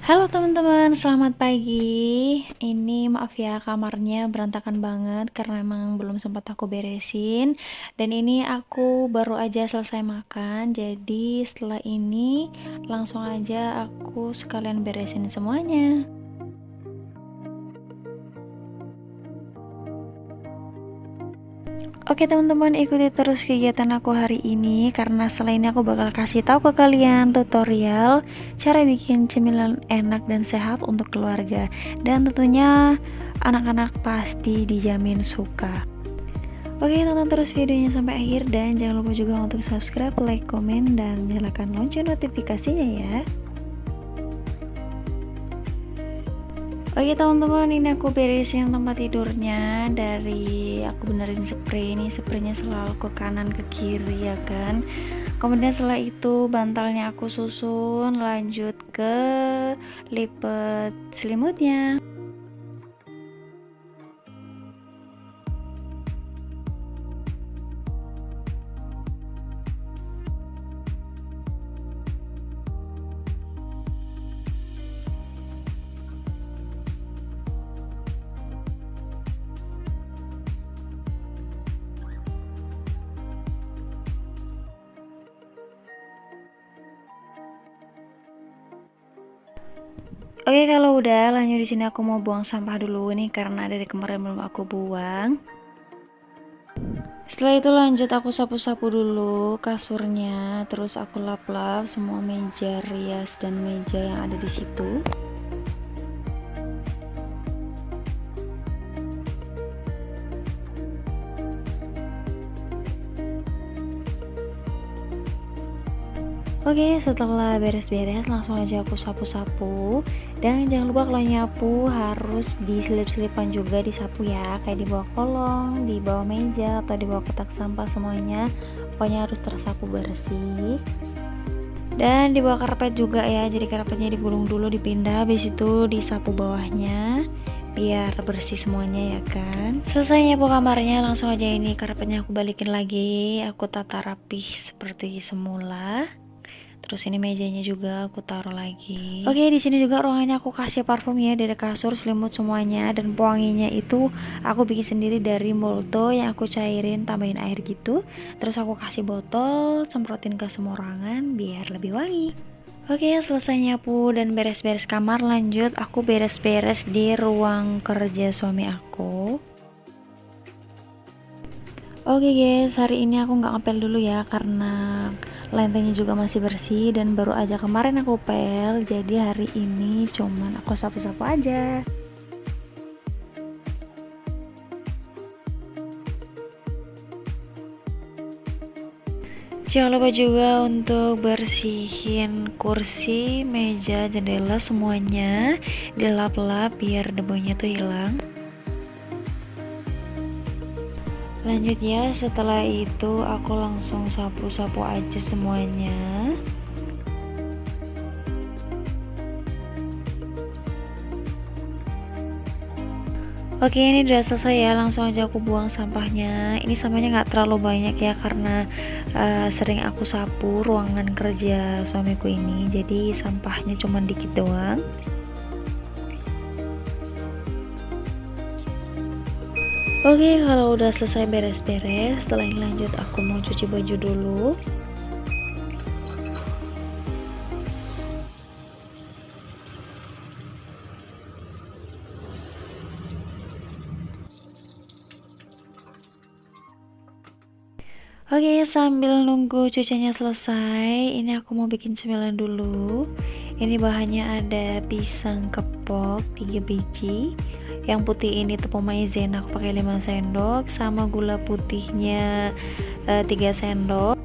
Halo teman-teman, selamat pagi. Ini maaf ya, kamarnya berantakan banget karena emang belum sempat aku beresin. Dan ini aku baru aja selesai makan, jadi setelah ini langsung aja aku sekalian beresin semuanya. Oke teman-teman, ikuti terus kegiatan aku hari ini karena setelah ini aku bakal kasih tahu ke kalian tutorial cara bikin cemilan enak dan sehat untuk keluarga, dan tentunya anak-anak pasti dijamin suka. Oke, tonton terus videonya sampai akhir dan jangan lupa juga untuk subscribe, like, komen, dan nyalakan lonceng notifikasinya ya. Oke teman-teman, ini aku beresin tempat tidurnya. Dari aku benerin spray, ini spraynya selalu ke kanan ke kiri ya kan. Kemudian setelah itu bantalnya aku susun, lanjut ke lipet selimutnya. Oke, kalau udah lanjut di sini aku mau buang sampah dulu nih karena dari kemarin belum aku buang. Setelah itu lanjut aku sapu-sapu dulu kasurnya, terus aku lap-lap semua meja rias dan meja yang ada di situ. Oke, setelah beres-beres langsung aja aku sapu-sapu. Dan jangan lupa kalau nyapu harus diselip-selipan juga, disapu ya, kayak di bawah kolong, di bawah meja, atau di bawah kotak sampah, semuanya pokoknya harus tersapu bersih. Dan di bawah karpet juga ya, jadi karpetnya digulung dulu, dipindah, habis itu disapu bawahnya biar bersih semuanya ya kan. Selesai nyapu kamarnya, langsung aja ini karpetnya aku balikin lagi, aku tata rapih seperti semula. Terus ini mejanya juga aku taruh lagi. Oke, di sini juga ruangannya aku kasih parfum ya, dari kasur, selimut semuanya, dan pewanginya itu aku bikin sendiri dari molto yang aku cairin, tambahin air gitu. Terus aku kasih botol, semprotin ke semua ruangan biar lebih wangi. Oke, selesai nyapu dan beres-beres kamar, lanjut aku beres-beres di ruang kerja suami aku. Oke guys, hari ini aku nggak ngepel dulu ya karena lantainya juga masih bersih dan baru aja kemarin aku pel, jadi hari ini cuman aku sapu-sapu aja. Jangan lupa juga untuk bersihin kursi, meja, jendela semuanya, dilap-lap biar debunya tuh hilang. Lanjut ya, setelah itu aku langsung sapu-sapu aja semuanya. Oke, ini udah selesai ya, langsung aja aku buang sampahnya. Ini sampahnya nggak terlalu banyak ya karena sering aku sapu ruangan kerja suamiku ini, jadi sampahnya cuma dikit doang. Oke, kalau udah selesai beres-beres, setelah ini lanjut aku mau cuci baju dulu. Oke, sambil nunggu cucinya selesai, ini aku mau bikin cemilan dulu. Ini bahannya ada pisang kepok 3 biji. Yang putih ini tepung maizena aku pakai 5 sendok, sama gula putihnya 3 sendok.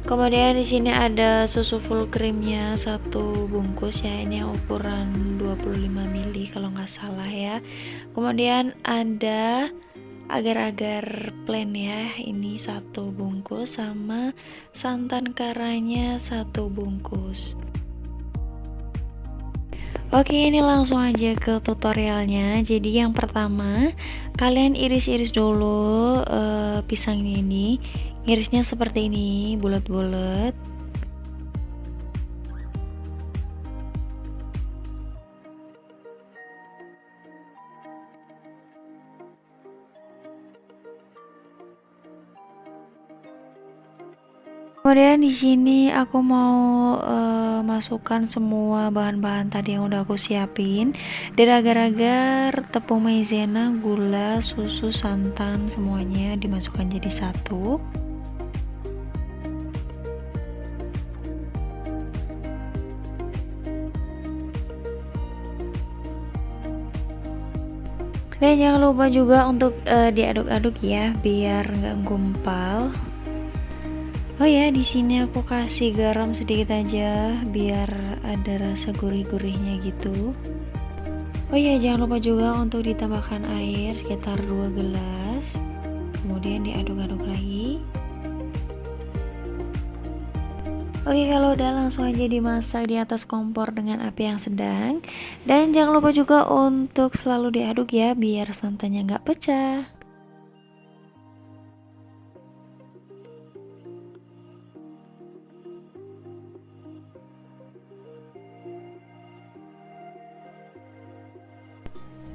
Kemudian di sini ada susu full creamnya 1 bungkus ya, ini ukuran 25 ml kalau nggak salah ya. Kemudian ada agar-agar plain ya, ini 1 bungkus, sama santan karanya 1 bungkus. Oke, ini langsung aja ke tutorialnya. Jadi yang pertama, kalian iris-iris dulu pisangnya ini. Irisnya seperti ini, bulat-bulat. Kemudian di sini aku mau masukkan semua bahan-bahan tadi yang udah aku siapin. Dari agar-agar, tepung maizena, gula, susu, santan, semuanya dimasukkan jadi satu. Dan jangan lupa juga untuk diaduk-aduk ya, biar nggak gumpal. Oh ya, di sini aku kasih garam sedikit aja biar ada rasa gurih-gurihnya gitu. Oh ya, jangan lupa juga untuk ditambahkan air sekitar 2 gelas. Kemudian diaduk-aduk lagi. Oke, kalau udah langsung aja dimasak di atas kompor dengan api yang sedang. Dan jangan lupa juga untuk selalu diaduk ya, biar santannya nggak pecah.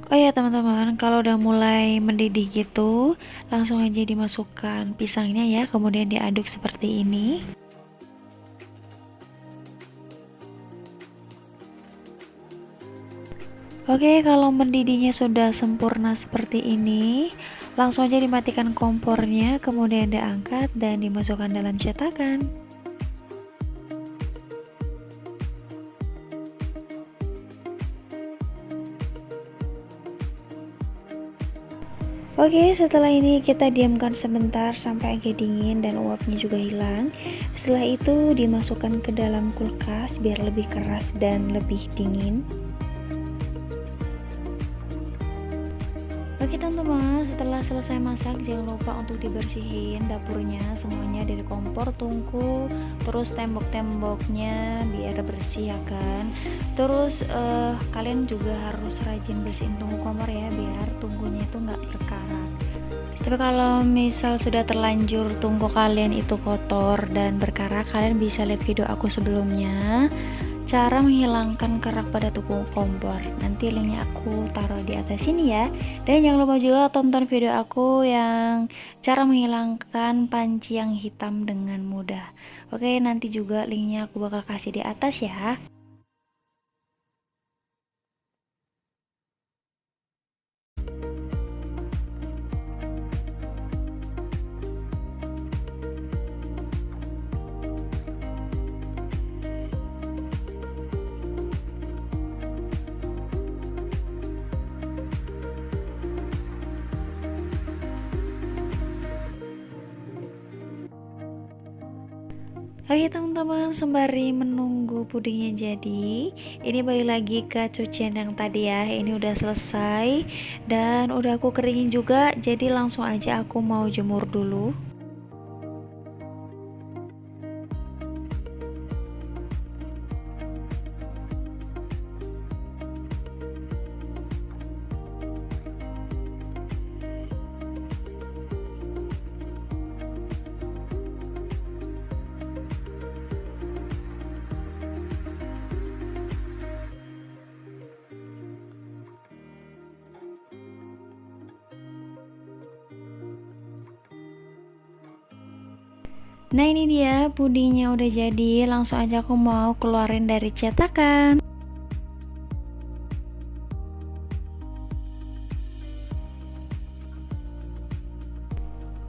Oh ya teman-teman, kalau udah mulai mendidih gitu, langsung aja dimasukkan pisangnya ya, kemudian diaduk seperti ini. Oke, kalau mendidihnya sudah sempurna seperti ini, langsung aja dimatikan kompornya, kemudian diangkat dan dimasukkan dalam cetakan. Oke, setelah ini kita diamkan sebentar sampai agak dingin dan uapnya juga hilang. Setelah itu dimasukkan ke dalam kulkas biar lebih keras dan lebih dingin. Oke teman-teman, setelah selesai masak jangan lupa untuk dibersihin dapurnya semuanya, dari kompor, tungku, terus tembok-temboknya biar bersih ya kan. Terus kalian juga harus rajin bersihin tungku kompor ya, biar tungkunya itu nggak berkarat. Tapi kalau misal sudah terlanjur tungku kalian itu kotor dan berkarat, kalian bisa lihat video aku sebelumnya, cara menghilangkan kerak pada tungku kompor. Nanti linknya aku taruh di atas sini ya. Dan jangan lupa juga tonton video aku yang cara menghilangkan panci yang hitam dengan mudah. Oke, nanti juga linknya aku bakal kasih di atas ya. Oke teman-teman, sembari menunggu pudingnya jadi, ini balik lagi ke cucian yang tadi ya. Ini udah selesai dan udah aku keringin juga, jadi langsung aja aku mau jemur dulu. Nah ini dia pudingnya udah jadi, langsung aja aku mau keluarin dari cetakan.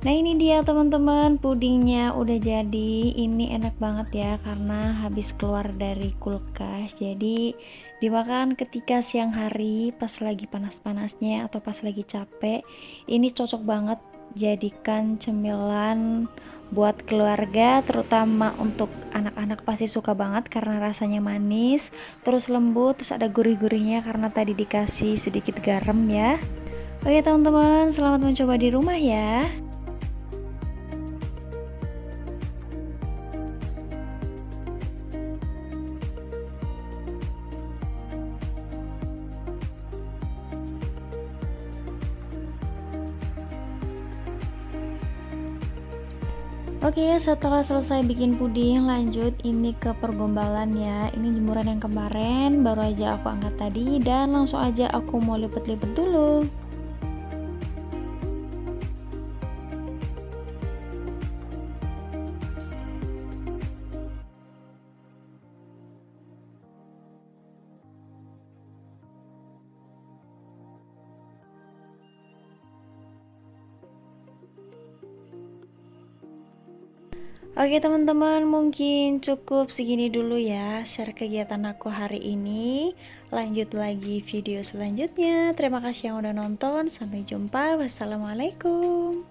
Nah ini dia teman-teman, pudingnya udah jadi. Ini enak banget ya karena habis keluar dari kulkas, jadi dimakan ketika siang hari pas lagi panas-panasnya atau pas lagi capek. Ini cocok banget jadikan cemilan buat keluarga, terutama untuk anak-anak pasti suka banget karena rasanya manis, terus lembut, terus ada gurih-gurihnya karena tadi dikasih sedikit garam ya. Oke teman-teman, selamat mencoba di rumah ya. Oke, setelah selesai bikin puding, lanjut ini ke pergombalan ya. Ini jemuran yang kemarin baru aja aku angkat tadi, dan langsung aja aku mau lipet-lipet dulu. Oke teman-teman, mungkin cukup segini dulu ya share kegiatan aku hari ini. Lanjut lagi video selanjutnya. Terima kasih yang udah nonton. Sampai jumpa. Wassalamualaikum.